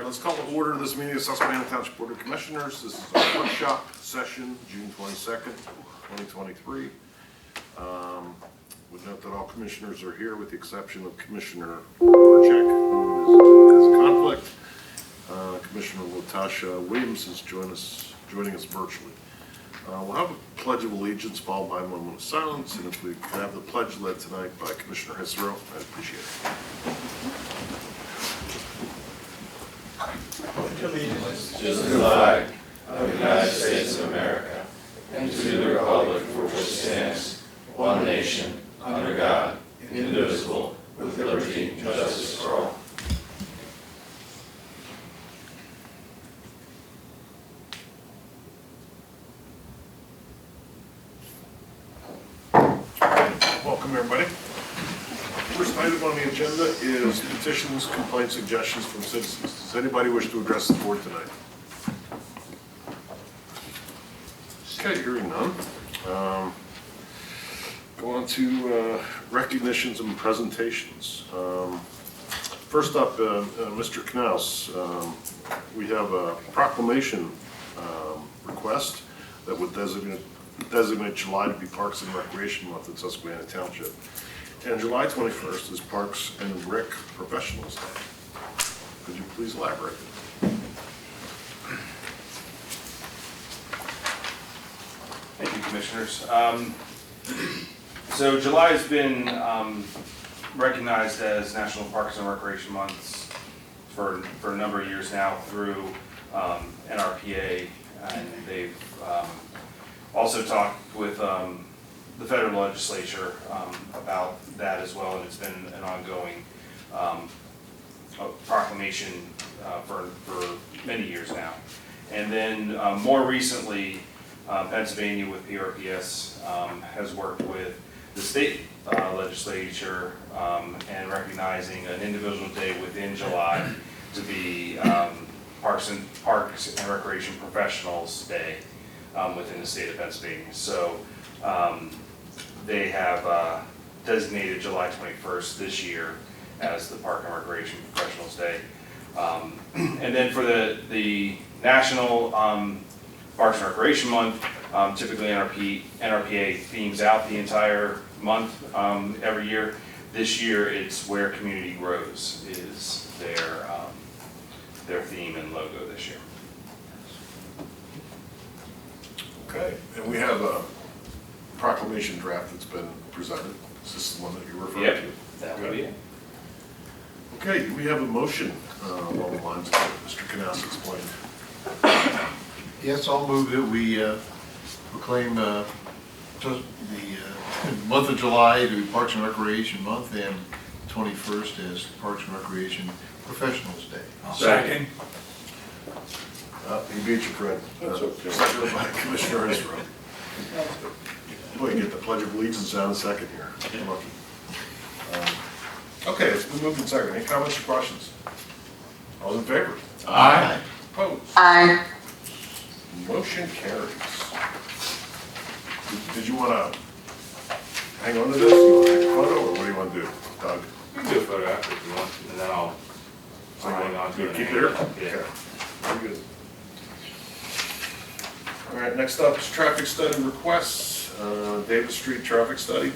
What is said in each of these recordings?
let's call to order this meeting of Susquehanna Township Board of Commissioners. This is our workshop session, June 22nd, 2023. Would note that all commissioners are here with the exception of Commissioner Orchek, who has a conflict. Commissioner Latasha Williams is joining us virtually. We'll have a Pledge of Allegiance followed by a moment of silence, and if we could have the pledge led tonight by Commissioner Hissero, I'd appreciate it. Allegiance to the flag of the United States of America and to the republic for which it stands, one nation, under God, indivisible, with liberty and justice for all. Welcome, everybody. First item on the agenda is petitions, complaints, suggestions from citizens. Does anybody wish to address the board tonight? Okay, hearing none. Go on to recognitions and presentations. First up, Mr. Knaus, we have a proclamation request that would designate July to be Parks and Recreation Month in Susquehanna Township. And July 21st is Parks and Rec Professionals Day. Could you please elaborate? Thank you, Commissioners. So July has been recognized as National Parks and Recreation Month for a number of years now through NRPA, and they've also talked with the federal legislature about that as well, and it's been an ongoing proclamation for many years now. And then more recently, Pennsylvania with PRPS has worked with the state legislature and recognizing an individual day within July to be Parks and Recreation Professionals Day within the state of Pennsylvania. So they have designated July 21st this year as the Park and Recreation Professionals Day. And then for the National Parks and Recreation Month, typically NRPA themes out the entire month every year. This year it's Where Community Grows is their theme and logo this year. Okay, and we have a proclamation draft that's been presented. Is this the one that you're referring to? That would be it. Okay, do we have a motion along the lines that Mr. Knaus explained? Yes, I'll move that we proclaim the month of July to be Parks and Recreation Month and 21st as Parks and Recreation Professionals Day. Second. He beat you, Fred. That's okay. Seconded by Commissioner Hissero. Boy, you get the Pledge of Allegiance down in a second here. You're lucky. Okay, it's been moved and seconded. Any comments or questions? All in favor? Aye. Opposed? Aye. Motion carries. Did you want to hang on to this? You want to take a photo, or what do you want to do, Doug? You can do a photo after if you want, and then I'll hang on to You it. keep it here? Yeah. Okay. Very good. All right, next up is traffic study requests. Davis Street traffic study.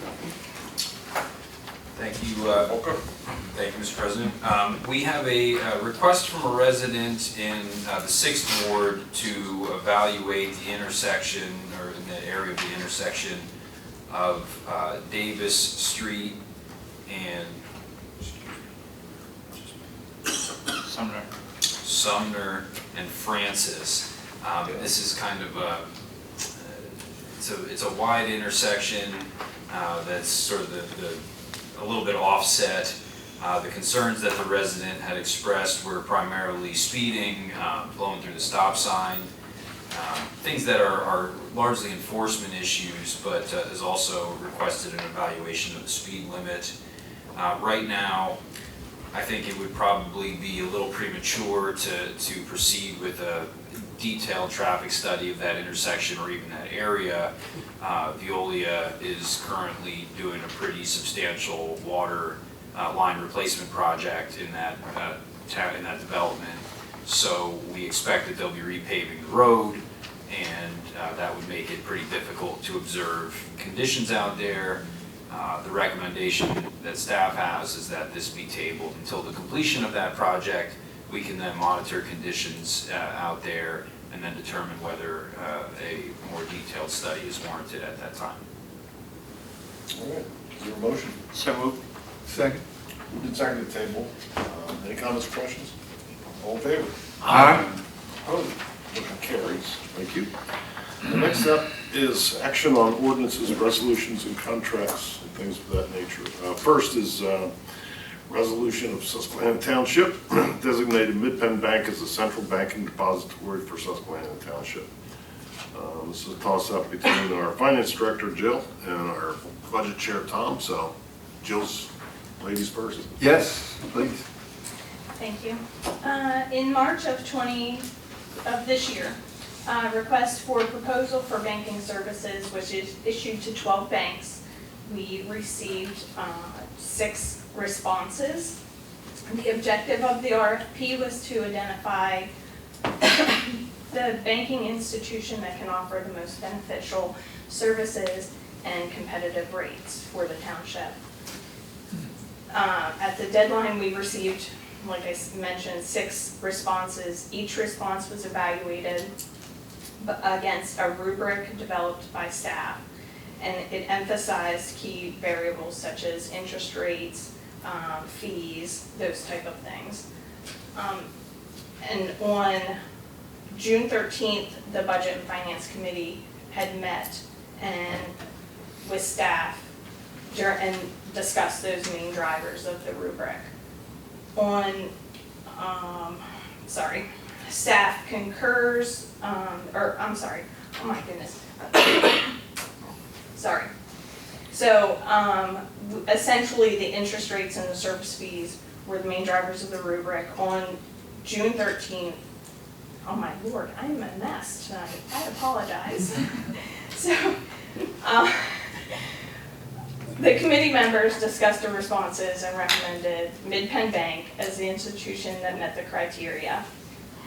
Thank you. Welcome. Thank you, Mr. President. We have a request from a resident in the 6th Ward to evaluate the intersection, or in the area of the intersection of Davis Street and Sumner and Francis. This is kind of it's a wide intersection that's sort of a little bit offset. The concerns that the resident had expressed were primarily speeding, blowing through the stop sign, things that are largely enforcement issues, but has also requested an evaluation of the speed limit. Right now, I think it would probably be a little premature to proceed with a detailed traffic study of that intersection or even that area. Veolia is currently doing a pretty substantial water line replacement project in that development, So we expect that they'll be repaving the road, and that would make it pretty difficult to observe conditions out there. The recommendation that staff has is that this be tabled until the completion of that project. We can then monitor conditions out there and then determine whether a more detailed study is warranted at that time. All right, is there a motion? So moved. Second. Moved and seconded to table. Any comments or questions? All in favor? Aye. Opposed? Motion carries. Thank you. The next up is action on ordinances, resolutions, and contracts, and things of that nature. First is resolution of Susquehanna Township, designated Mid-Penn Bank as the central banking depository for Susquehanna Township. This is a toss-up between our finance director, Jill, and our budget chair, Tom. So Jill's ladies first. Yes, please. Thank you. In March of this year, request for proposal for banking services, which is issued to 12 banks. We received 6 responses. The objective of the RFP was to identify the banking institution that can offer the most beneficial services and competitive rates for the township. At the deadline, we received, like I mentioned, 6 responses. Each response was evaluated against a rubric developed by staff, and it emphasized key variables such as interest rates, fees, those type of things. And on June 13th, the Budget and Finance Committee had met and with staff and discussed those main drivers of the rubric. Staff concurs, oh my goodness. Sorry. So essentially the interest rates and the service fees were the main drivers of the rubric. On June 13th, oh my Lord, I'm a mess tonight. I apologize. So the committee members discussed the responses and recommended Mid-Penn Bank as the institution that met the criteria,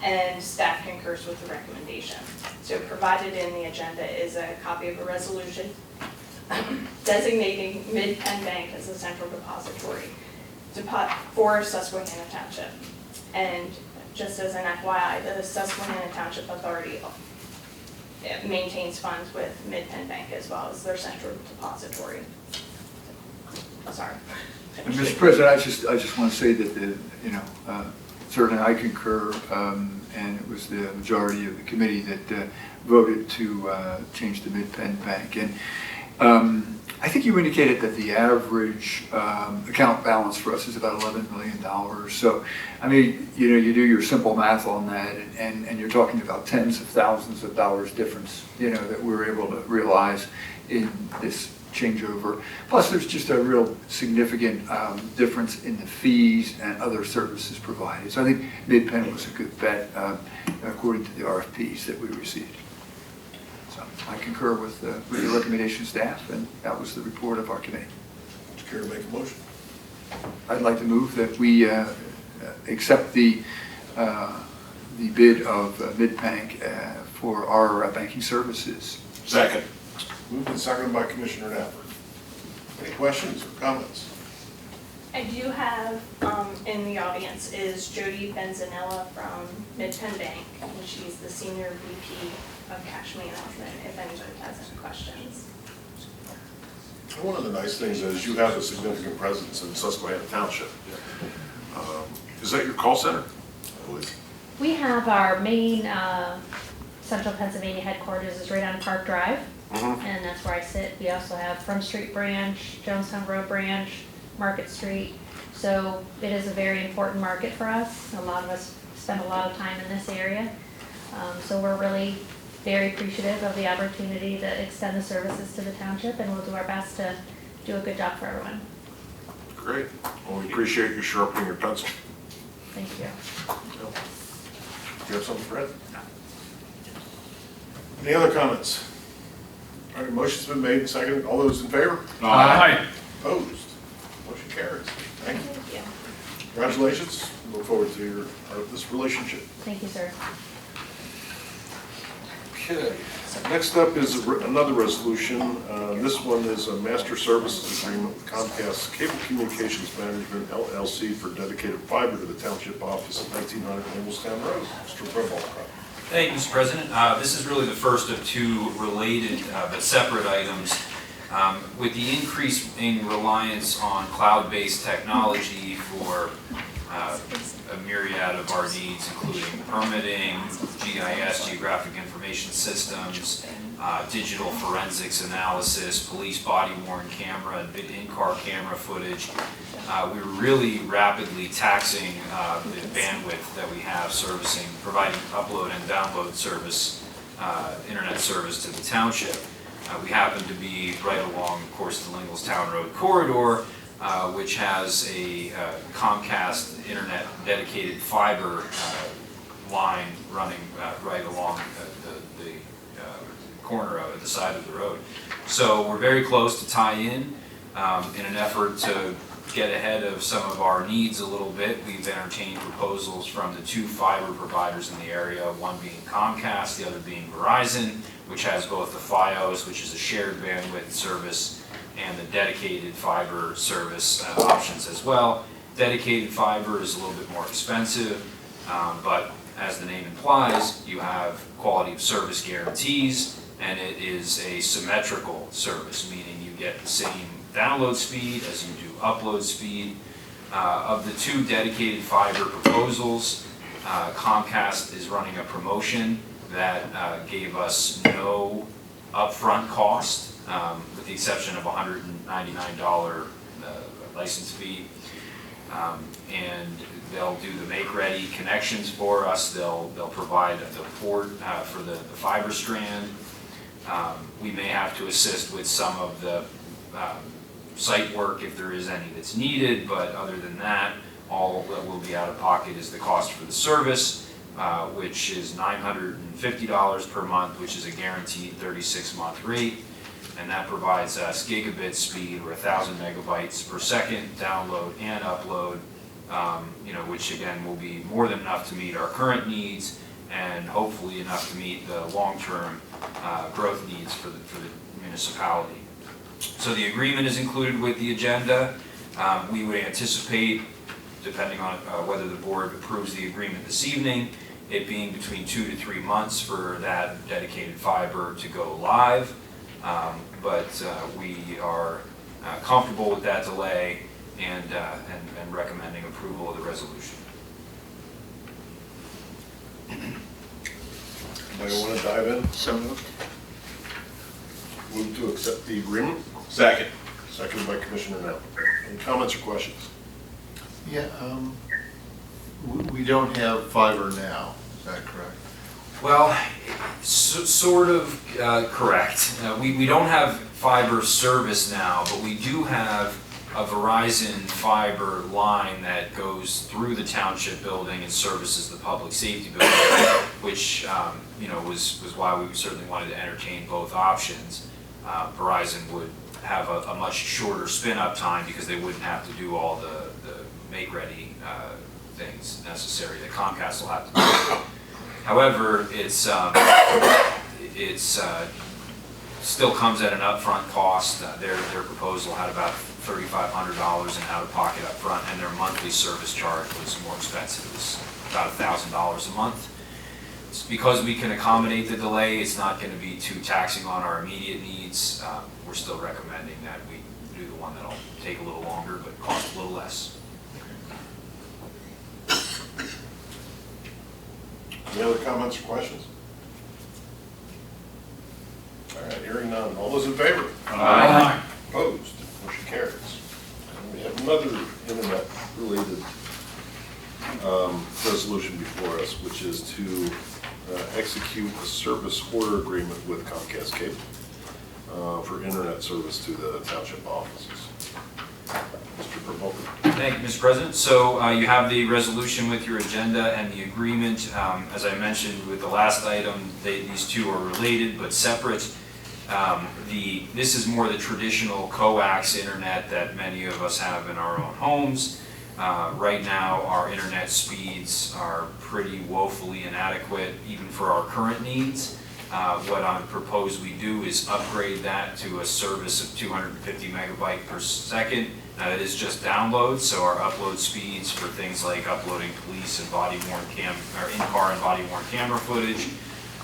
and staff concurs with the recommendation. So provided in the agenda is a copy of a resolution designating Mid-Penn Bank as the central depository for Susquehanna Township. And just as an FYI, the Susquehanna Township Authority maintains funds with Mid-Penn Bank as well as their central depository. Sorry. And Mr. President, I just want to say that certainly I concur, and it was the majority of the committee that voted to change the Mid-Penn Bank. And I think you indicated that the average account balance for us is about $11 million. So, I mean, you do your simple math on that, and you're talking about tens of thousands of dollars difference, that we were able to realize in this changeover. Plus, there's just a real significant difference in the fees and other services provided. So I think Mid-Penn was a good bet according to the RFPs that we received. So I concur with the recommendation staff, and that was the report of our committee. Would you care to make a motion? I'd like to move that we accept the bid of Mid-Penn for our banking services. Second. Moved and seconded by Commissioner Knappert. Any questions or comments? I do have in the audience is Jody Benzanella from Mid-Penn Bank, and she's the Senior VP of Cash Management, if anybody has any questions. One of the nice things is you have a significant presence in Susquehanna Township. Is that your call center? I believe. We have our main Central Pennsylvania headquarters is right on Park Drive, and that's where I sit. We also have Front Street branch, Jonestown Road branch, Market Street. So it is a very important market for us. A lot of us spend a lot of time in this area. So we're really very appreciative of the opportunity to extend the services to the township, and we'll do our best to do a good job for everyone. Great. Well, we appreciate you sharpening your pencil. Thank you. Do you have something, Fred? No. Any other comments? All right, motion's been made and seconded. All those in favor? Aye. Opposed? Motion carries. Thank you. Thank you. Congratulations. Look forward to this relationship. Thank you, sir. Okay, next up is another resolution. This one is a master services agreement with Comcast Cable Communications Management LLC for dedicated fiber to the township office at 1900 Inglestown Road. Mr. Brumbaugh. Thank you, Mr. President. This is really the first of two related but separate items. With the increasing reliance on cloud-based technology for a myriad of our needs, including permitting, GIS, geographic information systems, digital forensics analysis, police body-worn camera, and in-car camera footage. We're really rapidly taxing the bandwidth that we have servicing, providing upload and download service, internet service to the township. We happen to be right along, of course, the Inglestown Road corridor, which has a Comcast internet dedicated fiber line running right along the corner of it, the side of the road. So we're very close to tie in an effort to get ahead of some of our needs a little bit. We've entertained proposals from the two fiber providers in the area, one being Comcast, the other being Verizon, which has both the FiOS, which is a shared bandwidth service, and the dedicated fiber service options as well. Dedicated fiber is a little bit more expensive, but as the name implies, you have quality of service guarantees, and it is a symmetrical service, meaning you get the same download speed as you do upload speed. Of the two dedicated fiber proposals, Comcast is running a promotion that gave us no upfront cost, with the exception of a $199 license fee. And they'll do the make-ready connections for us. They'll provide the port for the fiber strand. We may have to assist with some of the site work if there is any that's needed, but other than that, all that will be out of pocket is the cost for the service, which is $950 per month, which is a guaranteed 36-month rate. And that provides us gigabit speed, or 1,000 megabytes per second download and upload, which again will be more than enough to meet our current needs and hopefully enough to meet the long-term growth needs for the municipality. So the agreement is included with the agenda. We would anticipate, depending on whether the board approves the agreement this evening, it being between 2 to 3 months for that dedicated fiber to go live. But we are comfortable with that delay and recommending approval of the resolution. Anybody want to dive in? So moved. Move to accept the agreement. Second. Seconded by Commissioner Knapp. Any comments or questions? Yeah, we don't have fiber now, is that correct? Well, sort of correct. We don't have fiber service now, but we do have a Verizon fiber line that goes through the township building and services the public safety building, which was why we certainly wanted to entertain both options. Verizon would have a much shorter spin-up time because they wouldn't have to do all the make-ready things necessary that Comcast will have to do. However, it's still comes at an upfront cost. Their proposal had about $3,500 in out-of-pocket upfront, and their monthly service charge was more expensive. It was about $1,000 a month. It's because we can accommodate the delay, it's not going to be too taxing on our immediate needs. We're still recommending that we do the one that'll take a little longer but cost a little less. Any other comments or questions? All right, hearing none. All those in favor? Aye. Opposed? Motion carries. And we have another internet-related resolution before us, which is to execute a service order agreement with Comcast Cable for internet service to the township offices. Mr. Provoker. Thank you, Mr. President. So you have the resolution with your agenda and the agreement. As I mentioned with the last item, these two are related but separate. This is more the traditional coax internet that many of us have in our own homes. Right now, our internet speeds are pretty woefully inadequate even for our current needs. What I propose we do is upgrade that to a service of 250 megabyte per second. Now that is just download, so our upload speeds for things like uploading police and body-worn or in-car and body-worn camera footage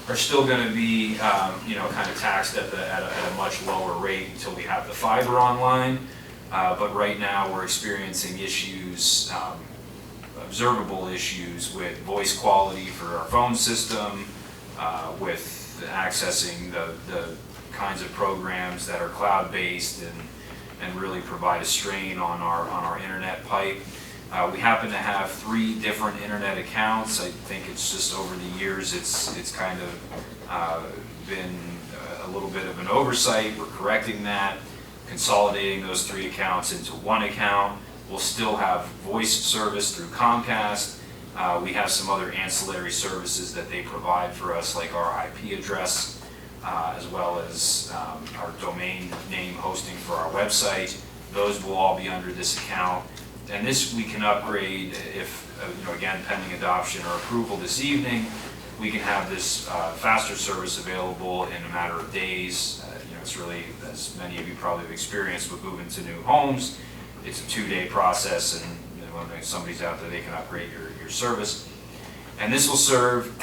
are still going to be, kind of taxed at a much lower rate until we have the fiber online. But right now we're experiencing issues, observable issues with voice quality for our phone system, with accessing the kinds of programs that are cloud-based and really provide a strain on our internet pipe. We happen to have 3 different internet accounts. I think it's just over the years it's kind of been a little bit of an oversight. We're correcting that, consolidating those 3 accounts into 1 account. We'll still have voice service through Comcast. We have some other ancillary services that they provide for us, like our IP address, as well as our domain name hosting for our website. Those will all be under this account. And this we can upgrade if, again, pending adoption or approval this evening, we can have this faster service available in a matter of days. It's really, as many of you probably have experienced with moving to new homes, it's a 2-day process, and when somebody's out there, they can upgrade your service. And this will serve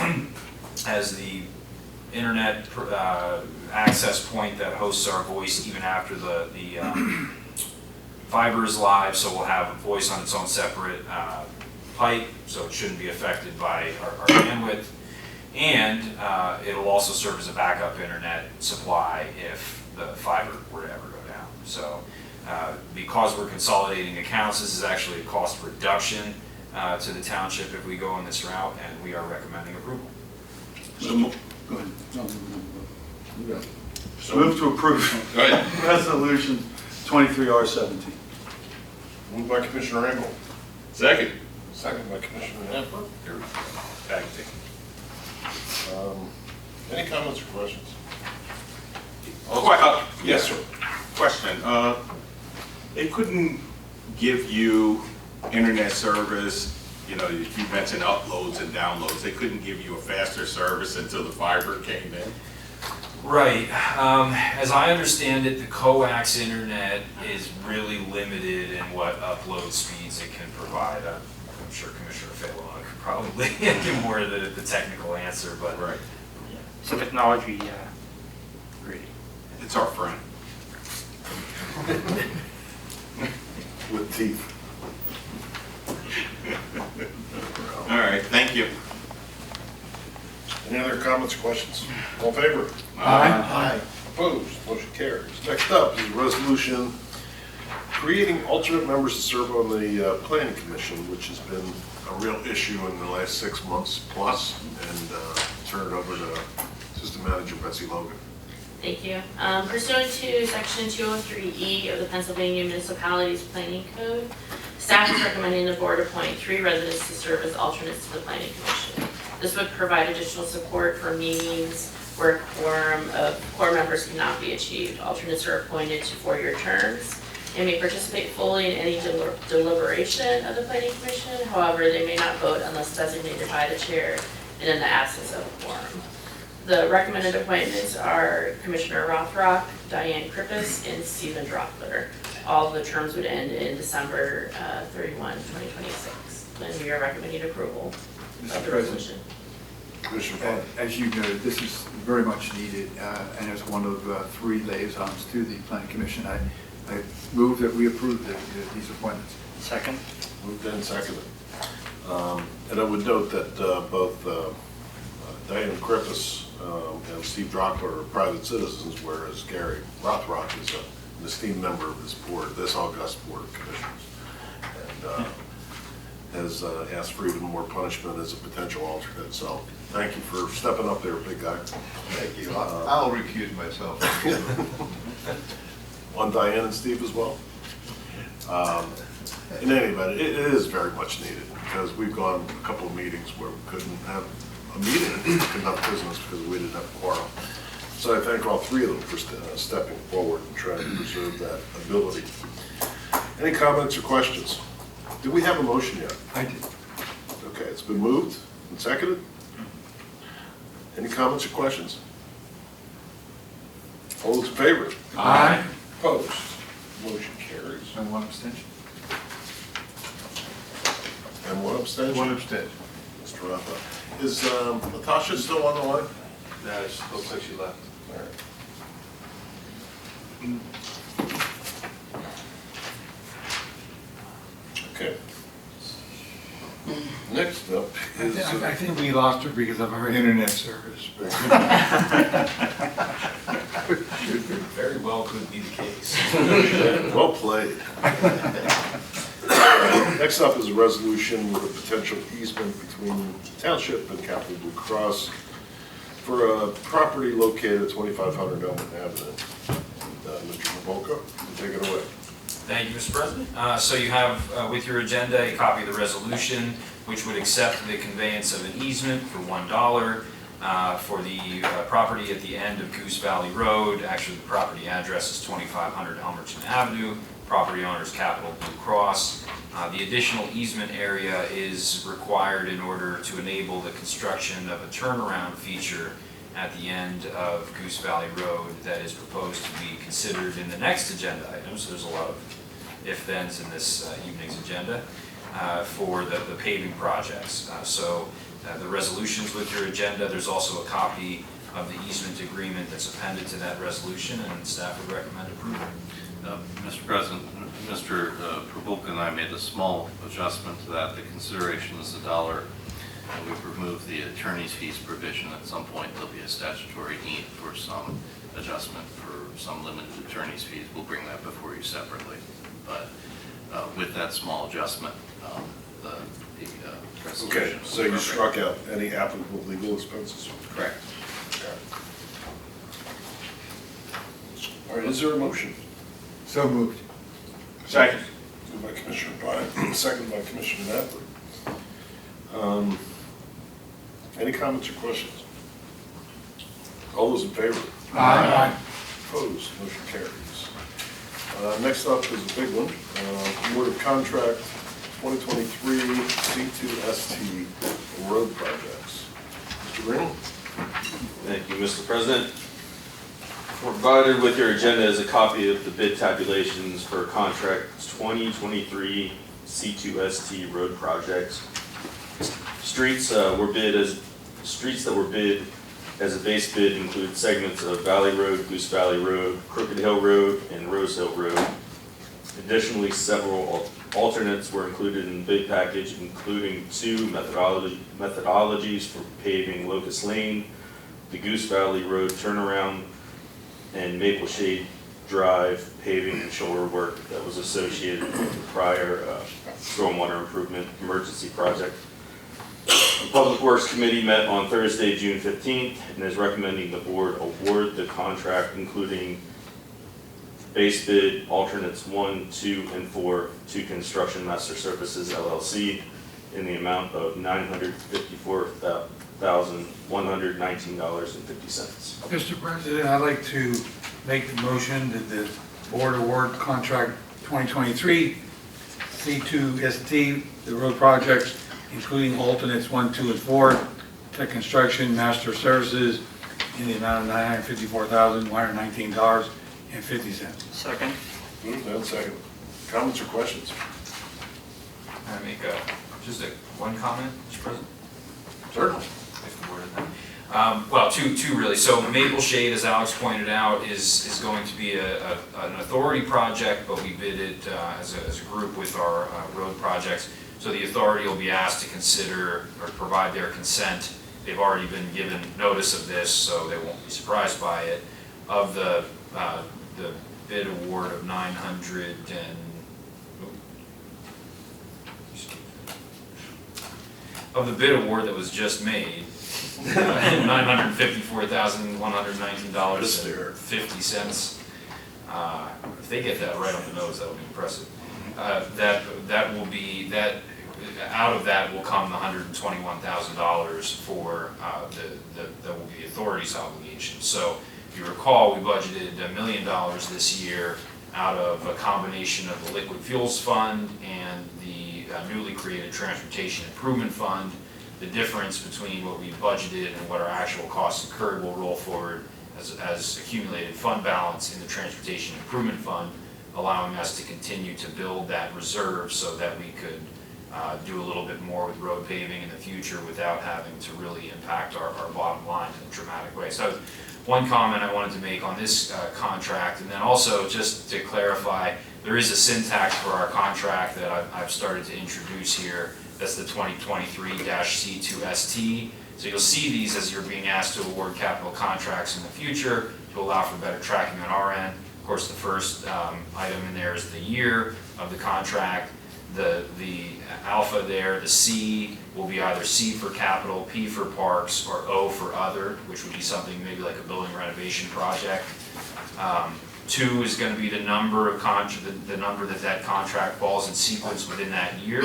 as the internet access point that hosts our voice even after the fiber is live, so we'll have voice on its own separate pipe, so it shouldn't be affected by our bandwidth. And it'll also serve as a backup internet supply if the fiber were to ever go down. So because we're consolidating accounts, this is actually a cost reduction to the township if we go on this route, and we are recommending approval. Go ahead. No. Move to approve. Go ahead. Resolution 23R17. Moved by Commissioner Engel, Second. second by Commissioner Hempel. Any comments or questions? Yes, sir. Question. They couldn't give you internet service, you mentioned uploads and downloads. They couldn't give you a faster service until the fiber came in? Right. As I understand it, the coax internet is really limited in what upload speeds it can provide. I'm sure Commissioner Fayloa could probably give more of the technical answer, but Right. So technology, great. It's our friend. With teeth. All right, thank you. Any other comments or questions? All in favor? Aye. Opposed? Motion carries. Next up is a resolution creating alternate members to serve on the Planning Commission, which has been a real issue in the last 6 months plus, and turn it over to Assistant Manager Betsy Logan. Thank you. Pursuant to Section 203E of the Pennsylvania Municipalities Planning Code, staff is recommending the board appoint 3 residents to serve as alternates to the Planning Commission. This would provide additional support for meetings where a quorum of core members cannot be achieved. Alternates are appointed to 4-year terms and may participate fully in any deliberation of the Planning Commission. However, they may not vote unless designated by the chair and in the absence of a quorum. The recommended appointments are Commissioner Rothrock, Diane Krippis, and Stephen Drockler. All of the terms would end in December 31, 2026. And we are recommending approval of the resolution. Commissioner Font. As you noted, this is very much needed, and as one of 3 liaisons to the Planning Commission, I move that we approve these appointments. Second? Moved and seconded. And I would note that both Diane Krippis and Steve Drockler are private citizens, whereas Gary Rothrock is an esteemed member of this board, this august Board of Commissioners, and has asked for even more punishment as a potential alternate. So thank you for stepping up there, big guy. Thank you. I'll recuse myself. On Diane and Steve as well. In any event, it is very much needed, because we've gone a couple of meetings where we couldn't have a meeting and conduct business because we didn't have a quorum. So I thank all 3 of them for stepping forward and trying to preserve that ability. Any comments or questions? Do we have a motion yet? I did. Okay, it's been moved and seconded. Any comments or questions? All those in favor? Aye. Opposed? Motion carries. And one abstention. And one abstention? One abstention. Mr. Rafa. Is Natasha still on the line? No, it looks like she left. All right. Okay. Next up is, I think we lost her because of our internet service. Very well could be the case. well played. Next up is a resolution with a potential easement between the township and Capital Blue Cross for a property located at 2500 Elm Avenue. Mr. Revolka, take it away. Thank you, Mr. President. So you have with your agenda a copy of the resolution, which would accept the conveyance of an easement for $1 for the property at the end of Goose Valley Road. Actually, the property address is 2500 Elmerton Avenue. Property owner is Capital Blue Cross. The additional easement area is required in order to enable the construction of a turnaround feature at the end of Goose Valley Road that is proposed to be considered in the next agenda item. So there's a lot of if-thens in this evening's agenda for the paving projects. The resolutions with your agenda, there's also a copy of the easement agreement that's appended to that resolution, and staff would recommend approval. Mr. President, Mr. Prabulka and I made a small adjustment to that. The consideration is $1, and we've removed the attorney's fees provision. At some point, there'll be a statutory need for some adjustment for some limited attorney's fees. We'll bring that before you separately. But with that small adjustment, the resolution. Okay, so you struck out any applicable legal expenses? Correct. Okay. All right, is there a motion? So moved. Second. Moved by Commissioner Bynum, seconded by Commissioner Napoli. Any comments or questions? All those in favor? Aye. Opposed? Motion carries. Next up is a big one. Award of contract 2023 C2ST road projects. Mr. Green? Thank you, Mr. President. Provided with your agenda is a copy of the bid tabulations for contract 2023 C2ST road projects. Streets that were bid as a base bid include segments of Valley Road, Goose Valley Road, Crooked Hill Road, and Rose Hill Road. Additionally, several alternates were included in the bid package, including two methodologies for paving Locust Lane, the Goose Valley Road turnaround, and Maple Shade Drive paving and shoulder work that was associated with the prior stormwater improvement emergency project. The Public Works Committee met on Thursday, June 15th, and is recommending the board award the contract, including base bid alternates 1, 2, and 4 to Construction Master Services LLC in the amount of $954,119.50. Mr. President, I'd like to make the motion that the board award contract 2023 C2ST, the road projects, including alternates 1, 2, and 4, to Construction Master Services in the amount of $954,119.50. Second. Moved and second. Comments or questions? Can I make just one comment, Mr. President? Certainly. If the board had that. Well, two really. So Maple Shade, as Alex pointed out, is going to be an authority project, but we bid it as a group with our road projects. So the authority will be asked to consider or provide their consent. They've already been given notice of this, so they won't be surprised by it. Of the bid award of of the bid award that was just made, $954,119.50. If they get that right on the nose, that would be impressive. That will be that. Out of that will come the $121,000 for that will be the authority's obligation. So if you recall, we budgeted $1 million this year out of a combination of the liquid fuels fund and the newly created Transportation Improvement Fund. The difference between what we budgeted and what our actual costs incurred will roll forward as accumulated fund balance in the Transportation Improvement Fund, allowing us to continue to build that reserve so that we could do a little bit more with road paving in the future without having to really impact our bottom line in a dramatic way. So one comment I wanted to make on this contract, and then also just to clarify, there is a syntax for our contract that I've started to introduce here. That's the 2023-C2ST. So you'll see these as you're being asked to award capital contracts in the future to allow for better tracking on our end. Of course, the first item in there is the year of the contract. The alpha there, the C, will be either C for capital, P for parks, or O for other, which would be something maybe like a building renovation project. 2 is going to be the number of the number that contract falls in sequence within that year,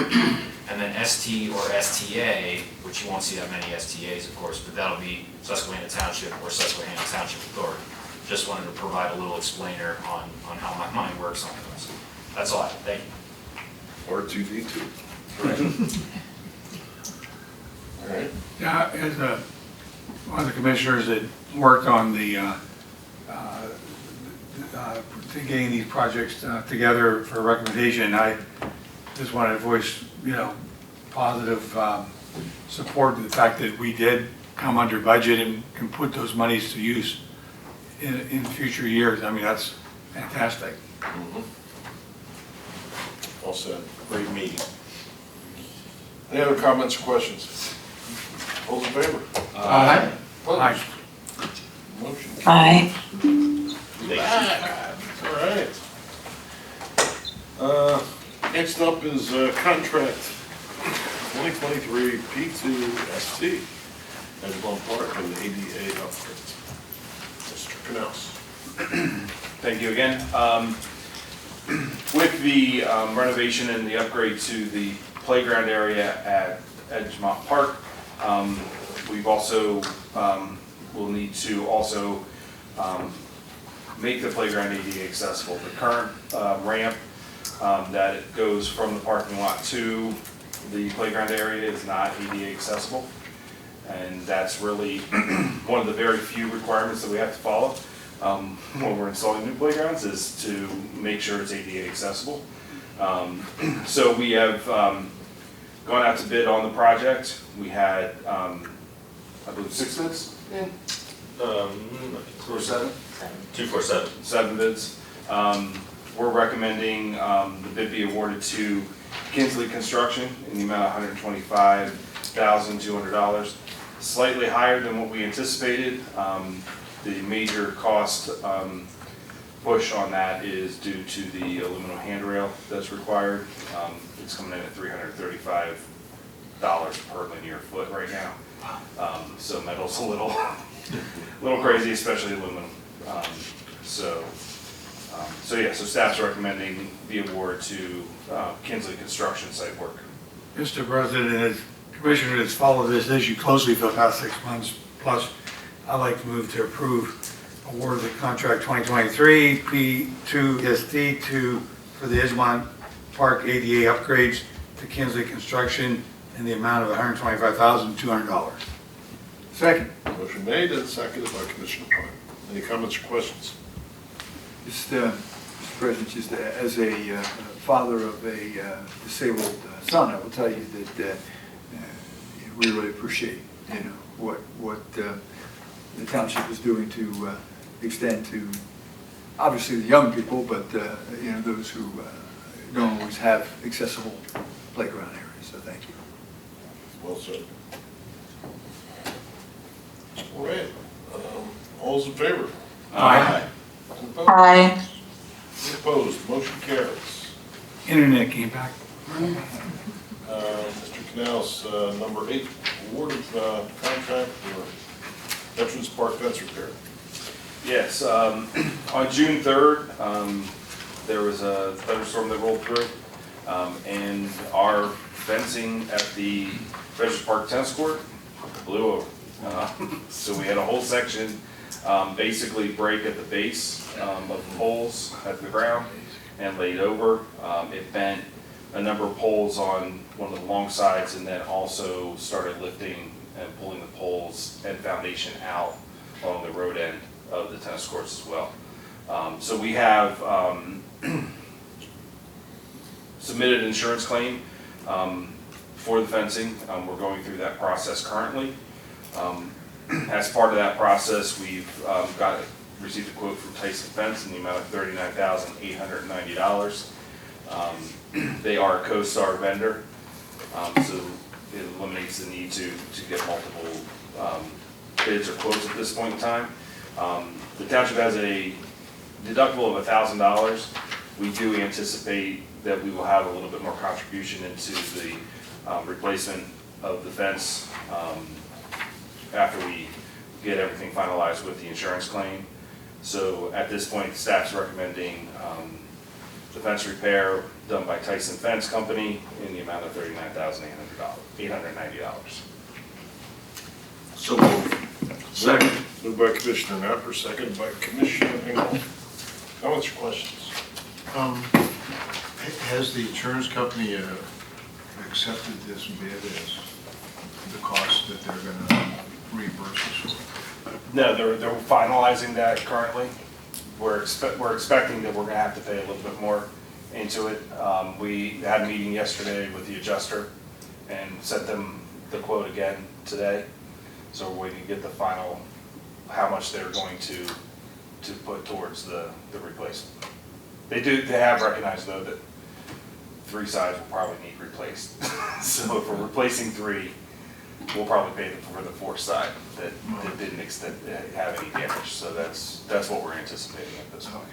and then ST or STA, which you won't see that many STAs, of course, but that'll be Susquehanna Township or Susquehanna Township Authority. Just wanted to provide a little explainer on how my mind works on this. That's all I have. Thank you. Or 2D2. All right. Yeah, as one of the commissioners that worked on the getting these projects together for a recommendation, I just wanted to voice, positive support to the fact that we did come under budget and can put those monies to use in future years. I mean, that's fantastic. All said. Great meeting. Any other comments or questions? All in favor? Aye. Opposed? Motion. Aye. All right. Next up is contract 2023 P2ST Edgemont Park and ADA upgrade. Mr. Canals. Thank you again. With the renovation and the upgrade to the playground area at Edgemont Park, we've also will need to also make the playground ADA accessible. The current ramp that goes from the parking lot to the playground area is not ADA accessible, and that's really one of the very few requirements that we have to follow when we're installing new playgrounds, is to make sure it's ADA accessible. So we have gone out to bid on the project. We had, I believe, 6 bids? Or 7? 247. 7 bids. We're recommending the bid be awarded to Kinsley Construction in the amount of $125,200. Slightly higher than what we anticipated. The major cost push on that is due to the aluminum handrail that's required. It's coming in at $335 per linear foot right now. So metal's a little crazy, especially aluminum. So staff's recommending the award to Kinsley Construction site work. Mr. President, as Commissioner has followed this issue closely for the past 6 months plus, I'd like to move to approve award of the contract 2023 P2ST for the Edgemont Park ADA upgrades to Kinsley Construction in the amount of $125,200. Second. Motion made and seconded by Commissioner Pine. Any comments or questions? Just, Mr. President, just as a father of a disabled son, I will tell you that we really appreciate, what the township is doing to extend to, obviously, the young people, but those who don't always have accessible playground areas. So thank you. Well said. All right. All's in favor? Aye. Opposed? Aye. Any opposed? Motion carries. Internet came back. Mr. Canals, number 8, award of contract for Veterans Park fence repair. Yes, on June 3rd, there was a thunderstorm that rolled through, and our fencing at the Veterans Park tennis court blew over. So we had a whole section basically break at the base of the poles at the ground and laid over. It bent a number of poles on one of the long sides, and then also started lifting and pulling the poles and foundation out along the road end of the tennis courts as well. So we have submitted an insurance claim for the fencing. We're going through that process currently. As part of that process, we've received a quote from Tyson Fence in the amount of $39,890. They are a co-star vendor, so it eliminates the need to get multiple bids or quotes at this point in time. The township has a deductible of $1,000. We do anticipate that we will have a little bit more contribution into the replacement of the fence after we get everything finalized with the insurance claim. So at this point, staff's recommending the fence repair done by Tyson Fence Company in the amount of $39,890. So moved. Second. Moved by Commissioner Napper, second by Commissioner Engel. Comments or questions? Has the insurance company accepted this bid as the cost that they're going to reimburse us for? No, they're finalizing that currently. We're expecting that we're gonna have to pay a little bit more into it. We had a meeting yesterday with the adjuster and sent them the quote again today. So we're waiting to get the final, how much they're going to put towards the replacement. They have recognized though that 3 sides will probably need replaced. So if we're replacing 3, we'll probably pay for the 4th side that didn't have any damage. So that's what we're anticipating at this point.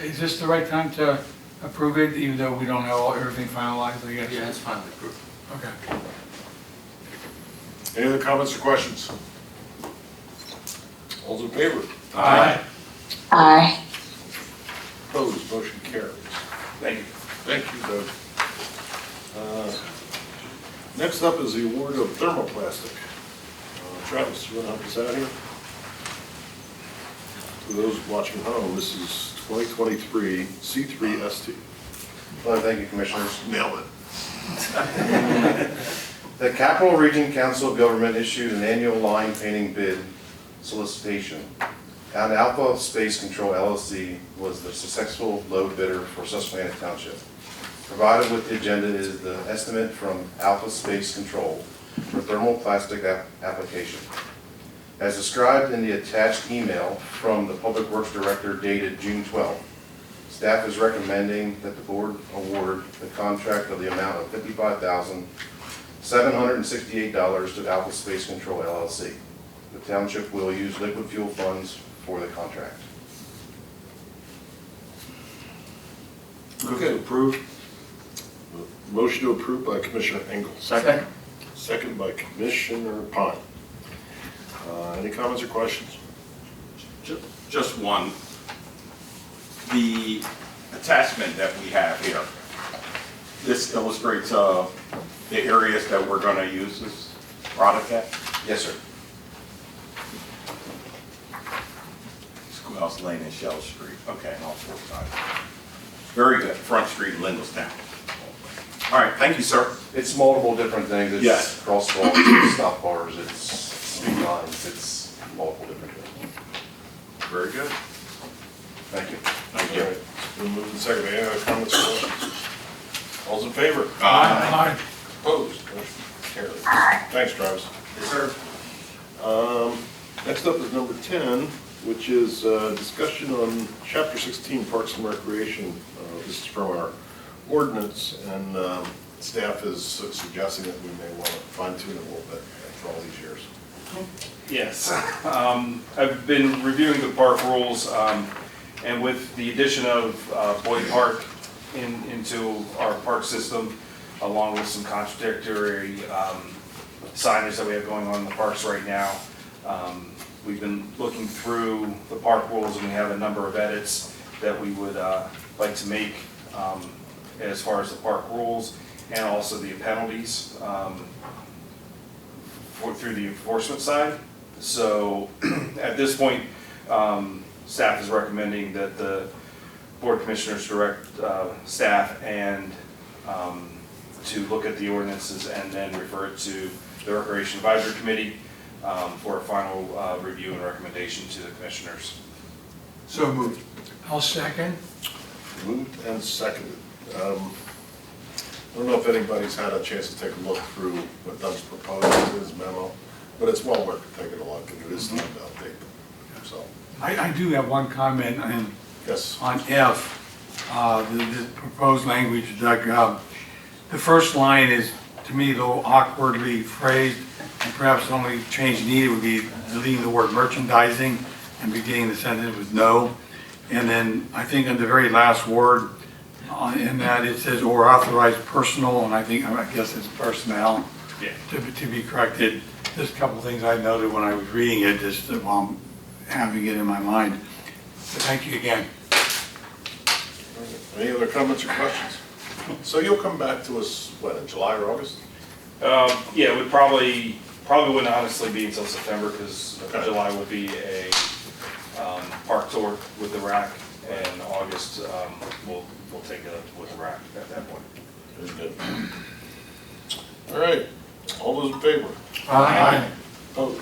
Is this the right time to approve it, even though we don't have everything finalized, I guess? Yeah, it's fine to approve. Okay. Any other comments or questions? All's in favor? Aye. Aye. Opposed, motion carries. Thank you. Thank you, Doug. Next up is the award of thermoplastic. Travis, you want to help us out here? For those watching home, this is 2023 C3ST. Well, thank you, Commissioners. Nailed it. The Capital Region Council of Government issued an annual line painting bid solicitation. And Alpha Space Control LLC was the successful low bidder for Susquehanna Township. Provided with the agenda is the estimate from Alpha Space Control for thermoplastic application. As described in the attached email from the Public Works Director dated June 12th, staff is recommending that the board award the contract of the amount of $55,768 to Alpha Space Control LLC. The township will use liquid fuel funds for the contract. Move to approve. Motion to approve by Commissioner Engel. Second. Second by Commissioner Pine. Any comments or questions? Just one. The attachment that we have here, this illustrates the areas that we're going to use this product at? Yes, sir. Schoolhouse Lane and Shell Street. Okay, on all 4 sides. Very good. Front Street, Lindlesstown. All right, thank you, sir. It's multiple different things. It's Yes. crosswalks, it's stop bars, it's speed lines, it's multiple different things. Very good. Thank you. Thank All right. We'll move in second. Any other comments or questions? All's in favor? Aye. Opposed? Motion carries. Thanks, Travis. Yes, sir. Next up is number 10, which is discussion on Chapter 16 Parks and Recreation. This is from our ordinance, and staff is suggesting that we may want to fine tune it a little bit after all these years. Yes, I've been reviewing the park rules, and with the addition of Boyd Park into our park system, along with some contradictory signage that we have going on in the parks right now, we've been looking through the park rules, and we have a number of edits that we would like to make as far as the park rules, and also the penalties through the enforcement side. So at this point, staff is recommending that the Board of Commissioners direct staff and to look at the ordinances and then refer it to the Recreation Advisory Committee for a final review and recommendation to the Commissioners. So moved. I'll second. Moved and seconded. I don't know if anybody's had a chance to take a look through what Doug's proposed in his memo, but it's well worth taking a look, and it is time to update them, so. I do have one comment Yes. on F, the proposed language, Doug. The first line is, to me, a little awkwardly phrased, and perhaps the only change needed would be deleting the word merchandising and beginning the sentence with no. And then I think in the very last word, in that it says or authorized personal, and I guess it's personnel. Yeah. To be corrected. Just a couple things I noted when I was reading it, just while I'm having it in my mind. So thank you again. Any other comments or questions? So you'll come back to us, what, in July or August? Yeah, it would probably wouldn't honestly be until September, because Okay. July will be a park tour with the RAC, and August we'll take it up with the RAC at that point. Very good. All right, all those in favor? Aye. Opposed?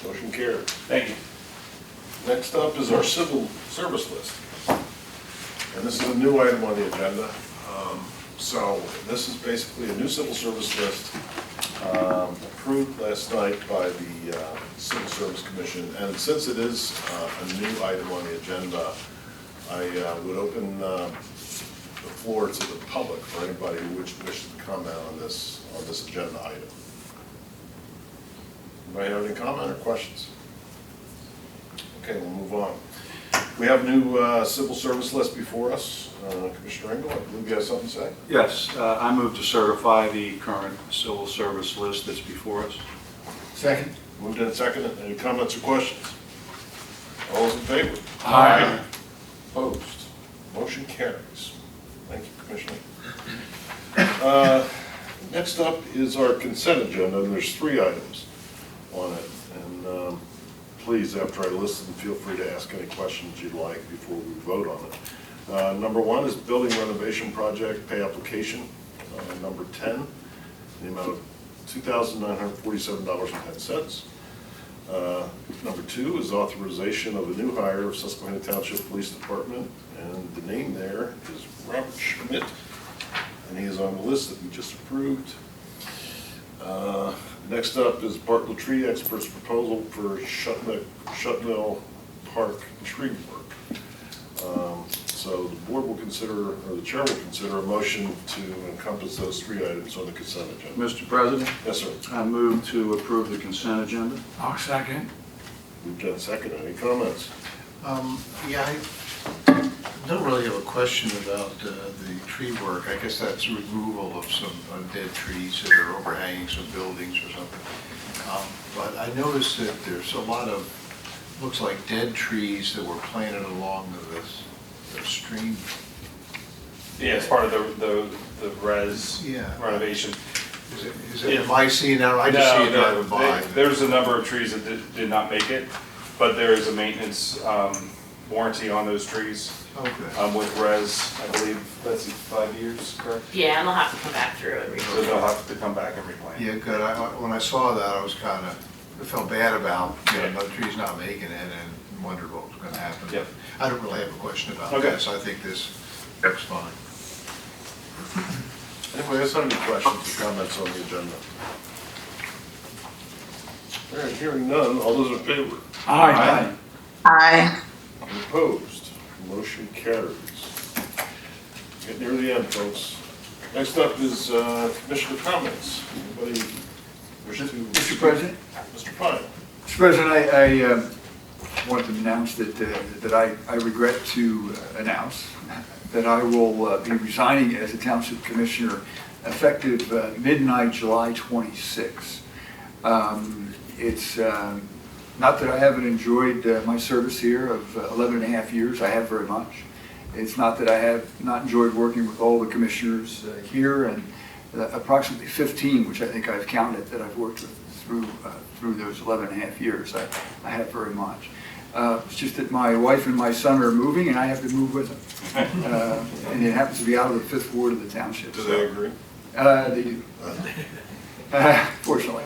Motion carried. Thank you. Next up is our civil service list. And this is a new item on the agenda. So this is basically a new civil service list approved last night by the Civil Service Commission. And since it is a new item on the agenda, I would open the floor to the public for anybody who wishes to comment on this agenda item. Anybody have any comment or questions? Okay, we'll move on. We have a new civil service list before us. Commissioner Engel, I believe you have something to say? Yes, I move to certify the current civil service list that's before us. Second. Moved and seconded. Any comments or questions? All those in favor? Aye. Opposed? Motion carries. Thank you, Commissioner. Next up is our consent agenda, and there's 3 items on it. And please, after I listen, feel free to ask any questions you'd like before we vote on it. Number 1 is building renovation project pay application. Number 10, the amount of $2,947.10. Number 2 is authorization of a new hire of Susquehanna Township Police Department, and the name there is Robert Schmidt, and he is on the list that we just approved. Next up is Bartlett Tree Experts proposal for Shutnell Park tree work. So the board will consider, or the chair will consider a motion to encompass those 3 items on the consent agenda. Mr. President, Yes, sir. I move to approve the consent agenda. I'll second. Moved and seconded. Any comments? Yeah, I don't really have a question about the tree work. I guess that's removal of some dead trees that are overhanging some buildings or something. But I noticed that there's a lot of, looks like dead trees that were planted along the stream. Yeah, it's part of the res Yeah. renovation. Am I seeing that? I just see it driving by. There's a number of trees that did not make it, but there is a maintenance warranty on those trees Okay. with res, I believe, that's 5 years, correct? Yeah, and they'll have to come back through and So they'll have to come back and replant. Yeah, good. When I saw that, I was kind of, I felt bad about, the trees not making it and wondered what was going to happen. Yep. I don't really have a question about Okay. that, so I think this looks fine. Anybody else have any questions or comments on the agenda? All right, hearing none, all those in favor? Aye. Aye. Any opposed? Motion carries. Getting near the end, folks. Next up is commissioner comments. Anybody wish to? Mr. President? Mr. Pine. Mr. President, I want to announce that I regret to announce that I will be resigning as a Township Commissioner effective midnight, July 26. It's not that I haven't enjoyed my service here of 11 and a half years. I have very much. It's not that I have not enjoyed working with all the commissioners here, and approximately 15, which I think I've counted, that I've worked with through those 11 and a half years. I have very much. It's just that my wife and my son are moving, and I have to move with them. And it happens to be out of the 5th Ward of the township. Do they agree? They do. Fortunately.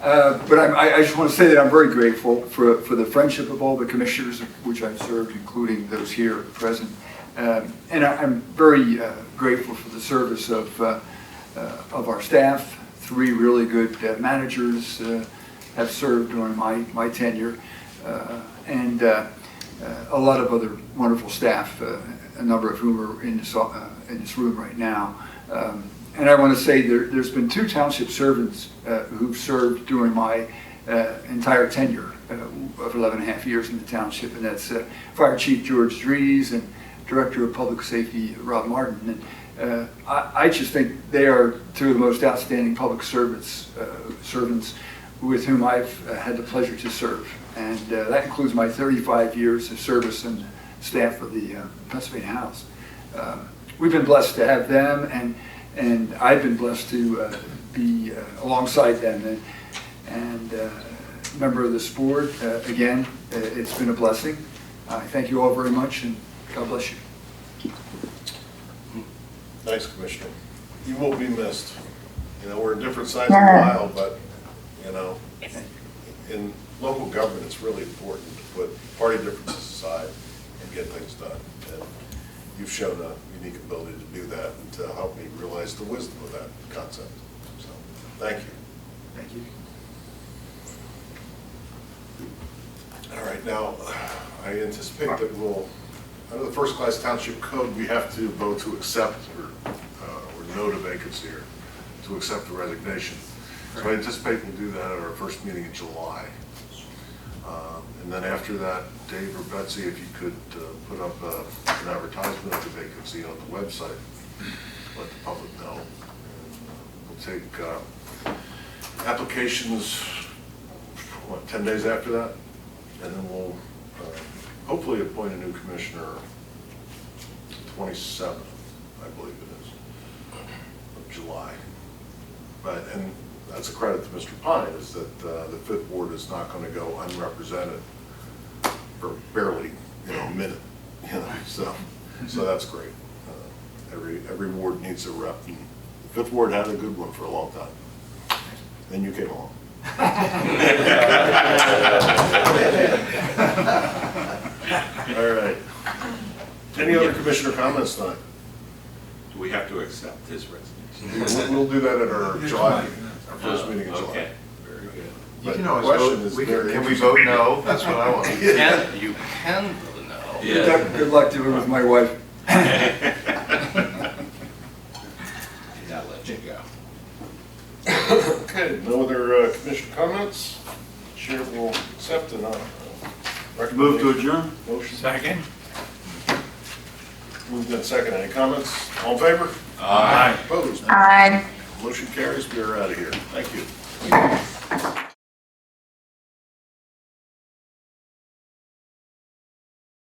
But I just want to say that I'm very grateful for the friendship of all the commissioners, of which I've served, including those here present. And I'm very grateful for the service of our staff. 3 really good managers have served during my tenure, and a lot of other wonderful staff, a number of whom are in this room right now. And I want to say there's been 2 township servants who've served during my entire tenure of 11.5 years in the township, and that's Fire Chief George Dries and Director of Public Safety Rob Martin. And I just think they are 2 of the most outstanding public servants with whom I've had the pleasure to serve. And that includes my 35 years of service and staff of the Pennsylvania House. We've been blessed to have them, and I've been blessed to be alongside them. And member of this board, again, it's been a blessing. I thank you all very much, and God bless you. Thanks, Commissioner. You will be missed. You know, we're in different sides of the aisle, but, you know, in local government, it's really important to put party differences aside and get things done. And you've shown a unique ability to do that and to help me realize the wisdom of that concept. So, thank you. Thank you. All right, now, I anticipate that we'll, under the first-class township code, we have to vote to accept or note a vacancy or to accept the resignation. So I anticipate we'll do that at our first meeting in July. And then after that, Dave or Betsy, if you could put up an advertisement of the vacancy on the website, let the public know. And, we'll take applications, what, 10 days after that? And then we'll hopefully appoint a new commissioner 27th, I believe it is, of July. And that's a credit to Mr. Pine, is that the 5th Ward is not going to go unrepresented for barely, a minute, so that's great. Every ward needs a rep, and the 5th Ward had a good one for a long time. Then you came along. All right. Any other commissioner comments tonight? Do we have to accept his resignation? We'll do that at our July, our first meeting in July. Okay, very good. You can always vote, can we vote no? That's what I want. You can vote no. Yeah. Good luck to it with my wife. I'll let you go. Okay, no other commissioner comments? Chair will accept and recommend. Move to adjourn. Motion. Second? Moved in second. Any comments? All in favor? Aye. Opposed? Aye. Motion carries. We are out of here. Thank you.